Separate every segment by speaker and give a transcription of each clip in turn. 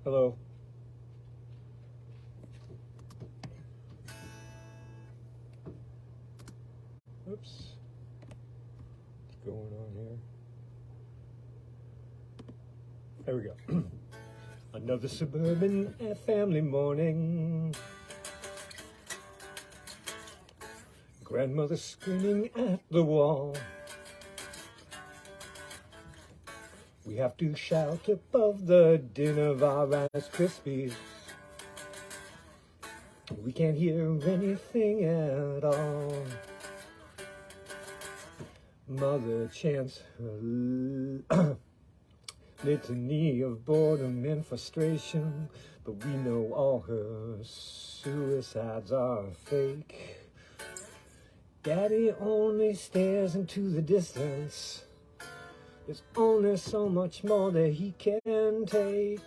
Speaker 1: Hello. Oops. What's going on here? There we go. Another suburban family morning. Grandmother screaming at the wall. We have to shout above the din of our Rice Krispies. We can't hear anything at all. Mother chants her litany of boredom and frustration, but we know all her suicides are fake. Daddy only stares into the distance. There's only so much more that he can take.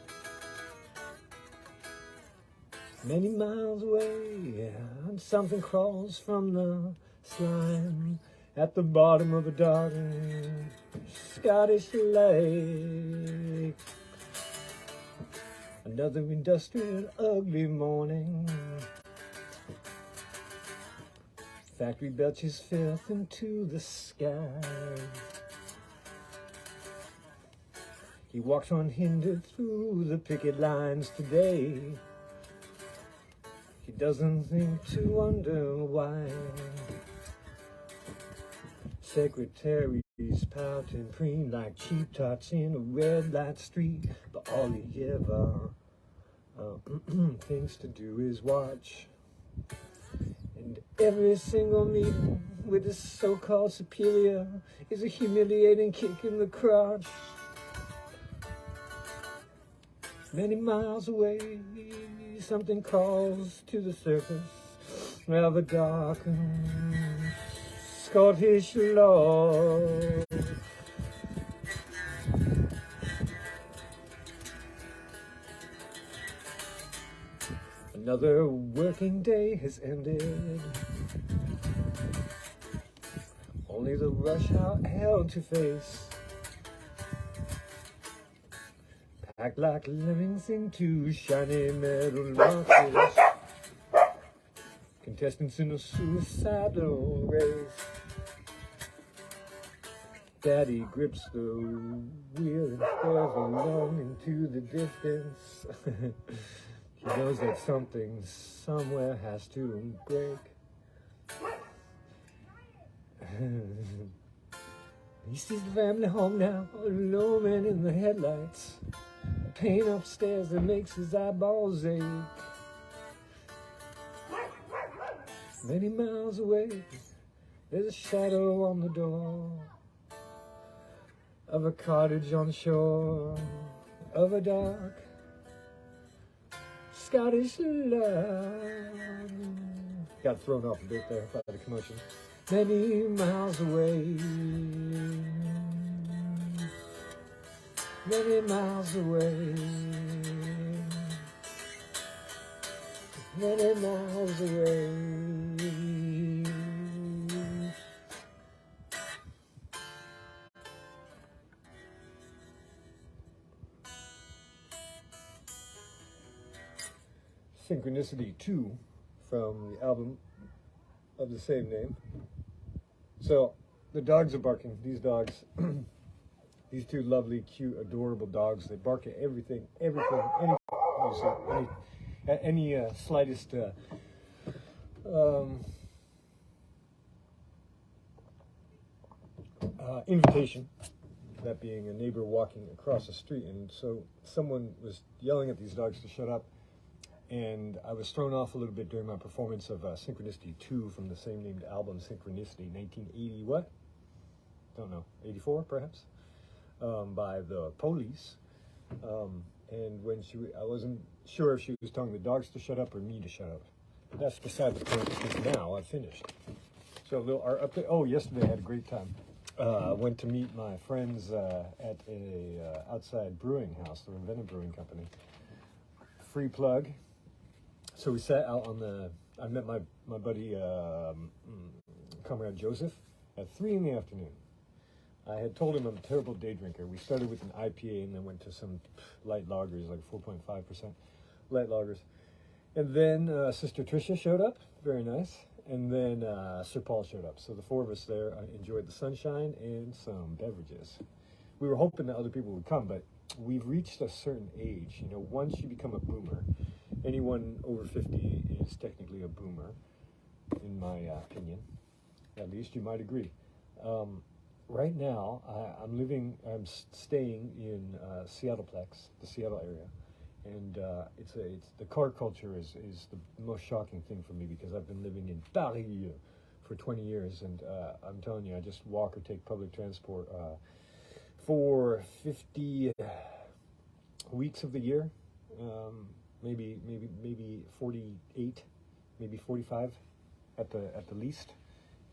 Speaker 1: Many miles away, and something crawls from the slime at the bottom of a dark Scottish lake. Another industrial ugly morning. Factory belches filth into the sky. He walks unhindered through the picket lines today. He doesn't think to wonder why. Secretaries pout and preen like cheap tots in a red light street, but all he ever thinks to do is watch. And every single meeting with his so-called superior is a humiliating kick in the crotch. Many miles away, something calls to the surface of a darkened Scottish log. Another working day has ended. Only the rush hour held to face. Packed like lemmings into shiny metal boxes. Contestants in a suicidal race. Daddy grips the wheel and stares along into the distance. He knows that something somewhere has to break. He sees the family home now, a low man in the headlights. Pain upstairs that makes his eyeballs ache. Many miles away, there's a shadow on the door of a cottage on the shore of a dark Scottish love. Got thrown off a bit there by the commotion. Many miles away, many miles away, many miles away. Synchronicity II from the album of the same name. So the dogs are barking. These dogs, these two lovely, cute, adorable dogs. They bark at everything, any slightest invitation. That being a neighbor walking across the street, and so someone was yelling at these dogs to shut up. And I was thrown off a little bit during my performance of Synchronicity II from the same named album, Synchronicity, 1980, what? Don't know, 84 perhaps? By the Police. And when I wasn't sure if she was telling the dogs to shut up or me to shut up. But that's beside the point, because now I've finished. So a little art update. Oh, yesterday I had a great time. Went to meet my friends at a outside brewing house, the Ravenna Brewing Company. Free plug. So we sat out on I met my buddy, Comrade Joseph, at 3 in the afternoon. I had told him I'm a terrible day drinker. We started with an IPA and then went to some light lagers, like 4.5% light lagers. And then Sister Tricia showed up, very nice. And then Sir Paul showed up. So the four of us there enjoyed the sunshine and some beverages. We were hoping that other people would come, but we've reached a certain age. You know, once you become a boomer, anyone over 50 is technically a boomer, in my opinion. At least you might agree. Right now, I'm staying in Seattleplex, the Seattle area. And it's the car culture is the most shocking thing for me because I've been living in Paris for 20 years, and I'm telling you, I just walk or take public transport for 50 weeks of the year, maybe 48, maybe 45 at the least,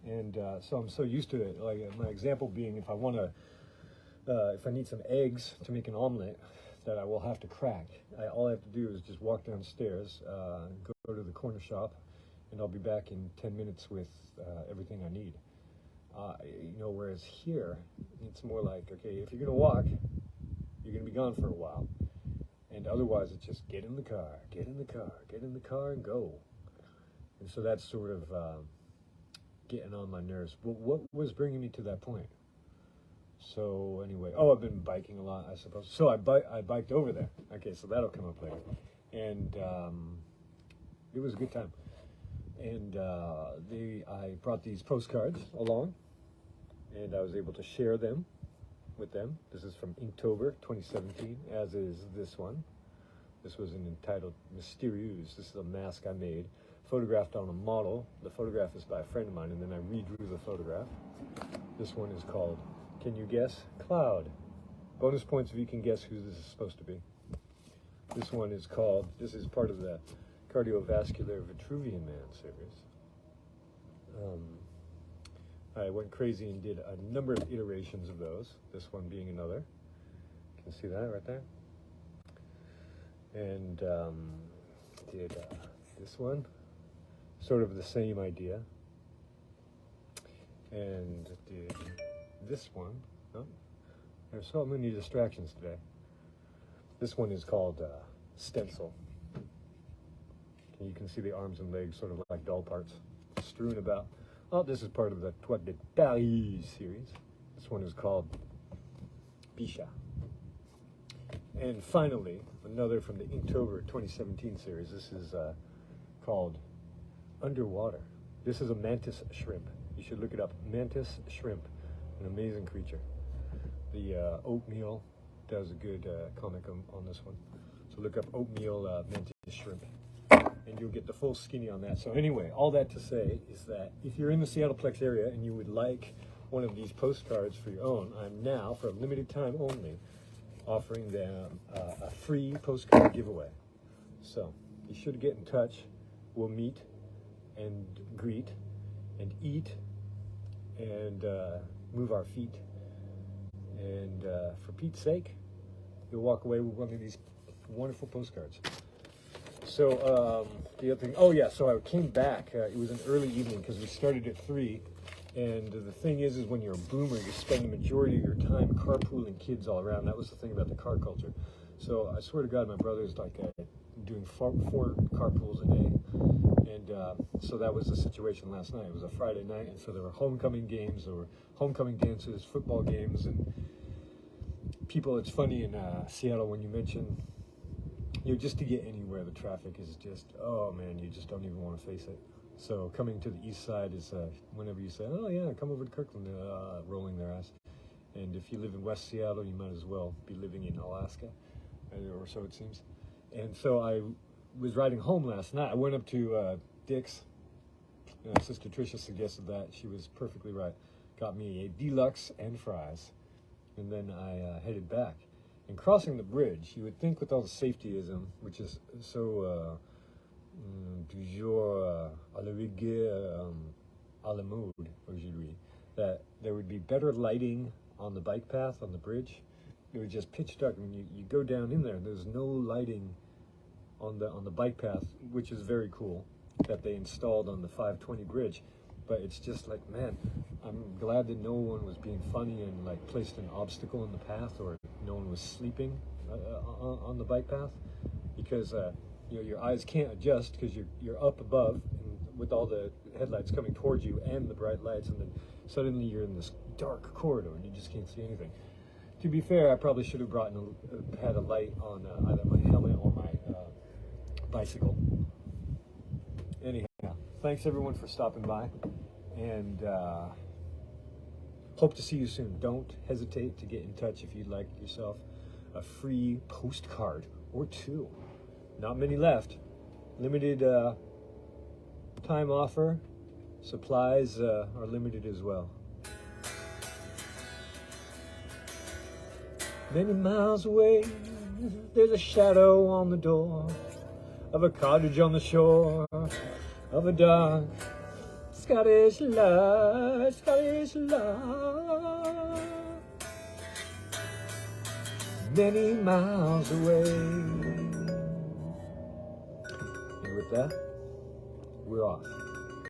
Speaker 1: and so I'm so used to it. Like my example being, if I need some eggs to make an omelet that I will have to crack, all I have to do is just walk downstairs, go to the corner shop, and I'll be back in 10 minutes with everything I need. You know, whereas here, it's more like, okay, if you're going to walk, you're going to be gone for a while. And otherwise, it's just get in the car, and go. And so that's sort of getting on my nerves. But what was bringing me to that point? So anyway, I've been biking a lot, I suppose. So I biked over there. Okay, so that'll come up later. And it was a good time. And I brought these postcards along, and I was able to share them with them. This is from Inktober 2017, as is this one. This was entitled Mysterious. This is a mask I made, photographed on a model. The photograph is by a friend of mine, and then I redrew the photograph. This one is called, can you guess? Cloud. Bonus points if you can guess who this is supposed to be. This one is called, this is part of the Cardiovascular Vitruvian Man series. I went crazy and did a number of iterations of those, this one being another. You can see that right there. And did this one, sort of the same idea. And did this one. Oh, there's so many distractions today. This one is called Stencil. And you can see the arms and legs sort of like doll parts strewn about. Oh, this is part of the Toit de Paris series. This one is called Bisha. And finally, another from the Inktober 2017 series. This is called Underwater. This is a mantis shrimp. You should look it up. Mantis shrimp, an amazing creature. The Oatmeal does a good comic on this one. So look up Oatmeal mantis shrimp, and you'll get the full skinny on that. So anyway, all that to say is that if you're in the Seattleplex area and you would like one of these postcards for your own, I'm now, for a limited time only, offering them a free postcard giveaway. So be sure to get in touch. We'll meet and greet and eat and move our feet. And for Pete's sake, you'll walk away with one of these wonderful postcards. So the other thing, so I came back. It was an early evening because we started at 3. And the thing is when you're a boomer, you spend the majority of your time carpooling kids all around. That was the thing about the car culture. So I swear to God, my brother's like doing four carpools a day. And so that was the situation last night. It was a Friday night, and so there were homecoming games, there were homecoming dances, football games, and people. It's funny in Seattle when you mention, just to get anywhere, the traffic is just, oh man, you just don't even want to face it. So coming to the east side is whenever you say, oh yeah, come over to Kirkland, rolling their ass. And if you live in West Seattle, you might as well be living in Alaska, or so it seems. And so I was riding home last night. I went up to Dick's. Sister Tricia suggested that. She was perfectly right. Got me a deluxe and fries. And then I headed back. And crossing the bridge, you would think with all the safetyism, which is so toujours à la rigueur, à la mode aujourd'hui, that there would be better lighting on the bike path on the bridge. It was just pitch dark. I mean, you go down in there, and there's no lighting on the bike path, which is very cool that they installed on the 520 bridge. But it's just like, man, I'm glad that no one was being funny and like placed an obstacle in the path, or no one was sleeping on the bike path, because you know, your eyes can't adjust because you're up above and with all the headlights coming towards you and the bright lights, and then suddenly you're in this dark corridor and you just can't see anything. To be fair, I probably should have had a light on either my helmet or my bicycle. Anyhow, thanks everyone for stopping by, and hope to see you soon. Don't hesitate to get in touch if you'd like yourself a free postcard or two. Not many left. Limited time offer. Supplies are limited as well. Many miles away, there's a shadow on the door of a cottage on the shore of a dark Scottish love, Scottish love. Many miles away. And with that, we're off.